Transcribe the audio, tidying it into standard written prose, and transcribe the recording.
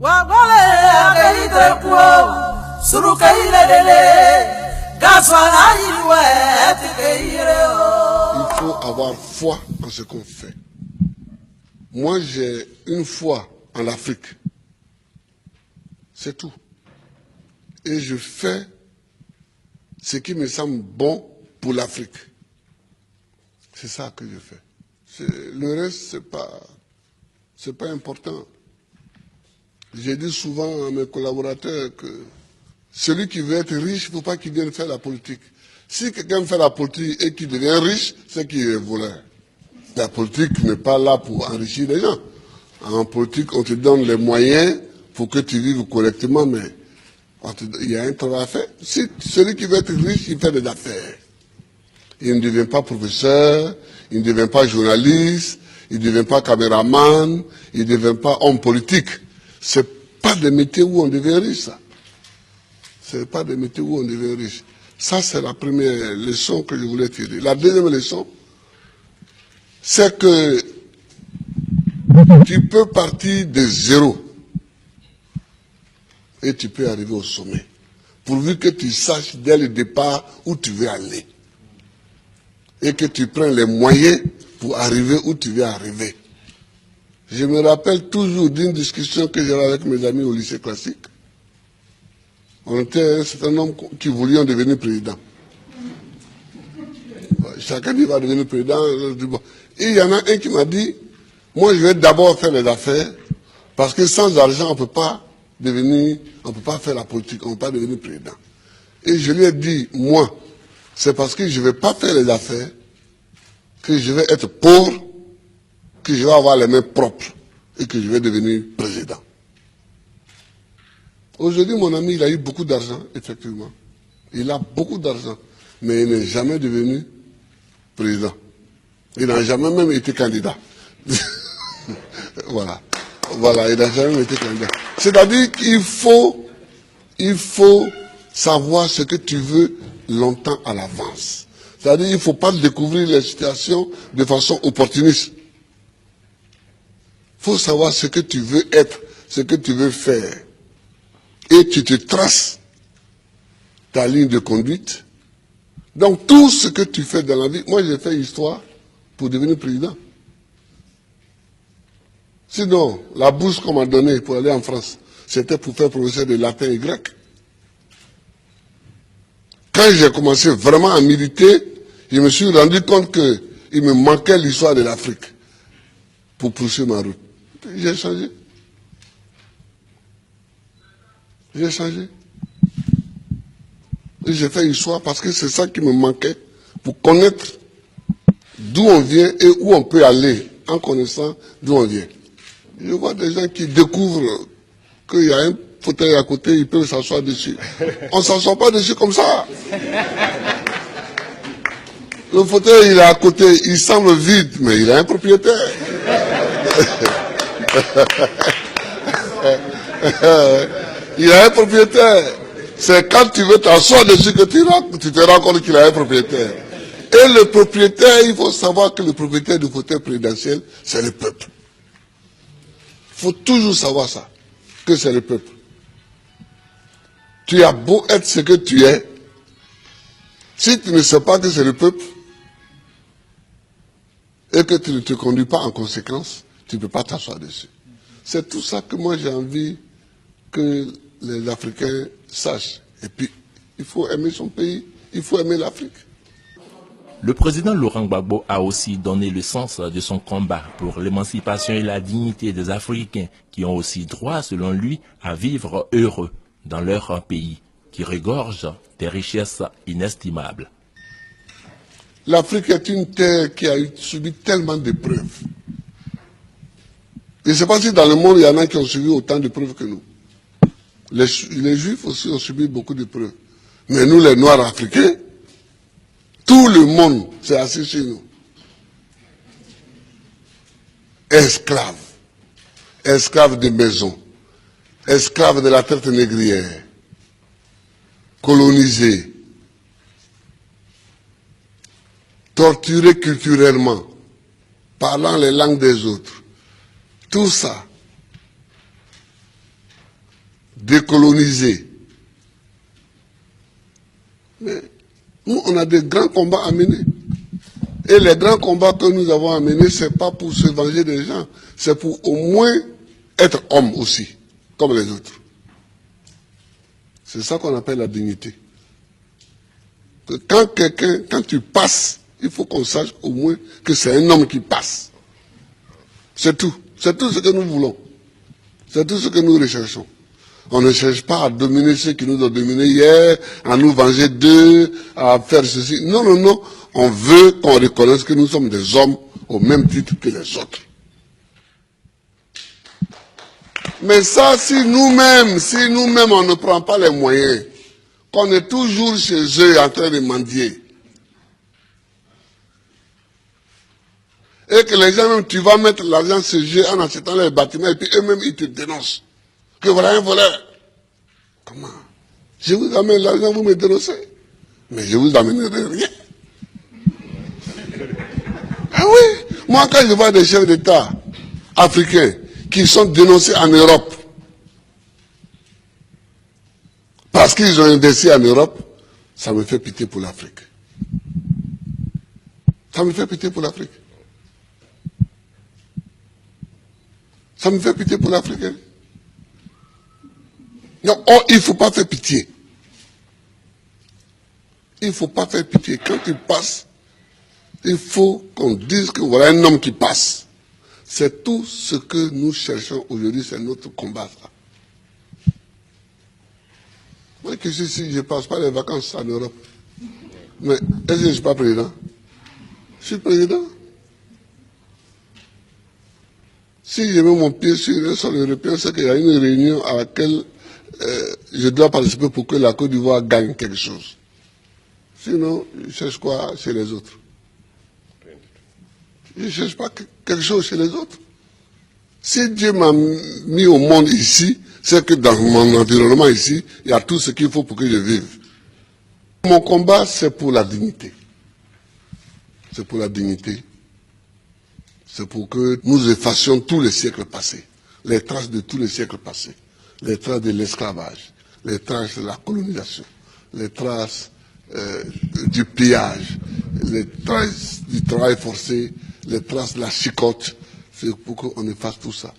Il faut avoir foi en ce qu'on fait. Moi, j'ai une foi en l'Afrique. C'est tout. Et je fais ce qui me semble bon pour l'Afrique. C'est ça que je fais. Le reste, c'est pas important. J'ai dit souvent à mes collaborateurs que celui qui veut être riche, il ne faut pas qu'il vienne faire la politique. Si quelqu'un fait la politique et qu'il devient riche, c'est qu'il est voleur. La politique n'est pas là pour enrichir les gens. En politique, on te donne les moyens pour que tu vives correctement, mais il y a un travail à faire. Si celui qui veut être riche, il fait des affaires. Il ne devient pas professeur, il ne devient pas journaliste, il ne devient pas caméraman, il ne devient pas homme politique. C'est pas des métiers où on devient riche, ça. C'est pas des métiers où on devient riche. Ça, c'est la première leçon que je voulais tirer. La deuxième leçon, c'est que tu peux partir de zéro et tu peux arriver au sommet. Pourvu que tu saches dès le départ où tu veux aller. Et que tu prennes les moyens pour arriver où tu veux arriver. Je me rappelle toujours d'une discussion que j'avais avec mes amis au lycée classique. On était un certain nombre qui voulions devenir président. Chacun dit va devenir président. Et il y en a un qui m'a dit, moi je vais d'abord faire les affaires, parce que sans argent on ne peut pas faire la politique, on ne peut pas devenir président. Et je lui ai dit, moi, c'est parce que je ne vais pas faire les affaires, que je vais être pauvre, que je vais avoir les mains propres et que je vais devenir président. Aujourd'hui, mon ami, il a eu beaucoup d'argent, effectivement. Il a beaucoup d'argent, mais il n'est jamais devenu président. Il n'a jamais même été candidat. Voilà, il n'a jamais été candidat. C'est-à-dire qu'il faut savoir ce que tu veux longtemps à l'avance. C'est-à-dire qu'il ne faut pas découvrir les situations de façon opportuniste. Il faut savoir ce que tu veux être, ce que tu veux faire. Et tu te traces ta ligne de conduite. Donc tout ce que tu fais dans la vie, moi j'ai fait histoire pour devenir président. Sinon, la bourse qu'on m'a donnée pour aller en France, c'était pour faire professeur de latin et grec. Quand j'ai commencé vraiment à militer, je me suis rendu compte qu'il me manquait l'histoire de l'Afrique pour poursuivre ma route. J'ai changé. J'ai changé. Et j'ai fait histoire parce que c'est ça qui me manquait pour connaître d'où on vient et où on peut aller en connaissant d'où on vient. Je vois des gens qui découvrent qu'il y a un fauteuil à côté, ils peuvent s'asseoir dessus. On ne s'assoit pas dessus comme ça. Le fauteuil, il est à côté, il semble vide, mais il a un propriétaire. Il a un propriétaire. C'est quand tu veux t'asseoir dessus que tu te rends compte qu'il a un propriétaire. Et le propriétaire, il faut savoir que le propriétaire du fauteuil présidentiel, c'est le peuple. Il faut toujours savoir ça, que c'est le peuple. Tu as beau être ce que tu es, si tu ne sais pas que c'est le peuple, et que tu ne te conduis pas en conséquence, tu ne peux pas t'asseoir dessus. C'est tout ça que moi j'ai envie que les Africains sachent. Et puis, il faut aimer son pays, il faut aimer l'Afrique. Le président Laurent Gbagbo a aussi donné le sens de son combat pour l'émancipation et la dignité des Africains qui ont aussi droit, selon lui, à vivre heureux dans leur pays, qui regorge des richesses inestimables. L'Afrique est une terre qui a subi tellement d'épreuves. Je ne sais pas si dans le monde, il y en a qui ont subi autant d'épreuves que nous. Les Juifs aussi ont subi beaucoup d'épreuves. Mais nous, les Noirs africains, tout le monde s'est assis sur nous. Esclaves. Esclaves de maison. Esclaves de la traite négrière. Colonisés. Torturés culturellement. Parlant les langues des autres. Tout ça. décoloniser. Mais nous, on a des grands combats à mener. Et les grands combats que nous avons à mener, ce n'est pas pour se venger des gens, c'est pour au moins être homme aussi, comme les autres. C'est ça qu'on appelle la dignité. Que quand tu passes, il faut qu'on sache au moins que c'est un homme qui passe. C'est tout. C'est tout ce que nous voulons. C'est tout ce que nous recherchons. On ne cherche pas à dominer ceux qui nous ont dominés hier, à nous venger d'eux, à faire ceci. Non, non, non. On veut qu'on reconnaisse que nous sommes des hommes au même titre que les autres. Mais ça, si nous-mêmes, on ne prend pas les moyens, qu'on est toujours chez eux en train de mendier, et que les gens, même, tu vas mettre l'argent chez eux en achetant les bâtiments, et puis eux-mêmes, ils te dénoncent. Que voilà un voleur. Comment? Je vous amène l'argent, vous me dénoncez. Mais je vous amènerai rien. Ah oui, moi quand je vois des chefs d'État africains qui sont dénoncés en Europe parce qu'ils ont investi en Europe, ça me fait pitié pour l'Afrique. Ça me fait pitié pour l'Afrique. Ça me fait pitié pour l'Afrique. Hein? Non, oh, il ne faut pas faire pitié. Il ne faut pas faire pitié. Quand tu passes, il faut qu'on dise que voilà un homme qui passe. C'est tout ce que nous cherchons aujourd'hui, c'est notre combat. Ça. Moi qui suis ici, je ne passe pas les vacances en Europe. Mais est-ce que je ne suis pas président? Je suis président. Si je mets mon pied sur un sol européen, c'est qu'il y a une réunion à laquelle je dois participer pour que la Côte d'Ivoire gagne quelque chose. Sinon, je cherche quoi chez les autres? Je ne cherche pas quelque chose chez les autres. Si Dieu m'a mis au monde ici, c'est que dans mon environnement ici, il y a tout ce qu'il faut pour que je vive. Mon combat, c'est pour la dignité. C'est pour la dignité. C'est pour que nous effacions tous les siècles passés, les traces de tous les siècles passés, les traces de l'esclavage, les traces de la colonisation, les traces du pillage, les traces du travail forcé, les traces de la chicote. C'est pour qu'on efface tout ça.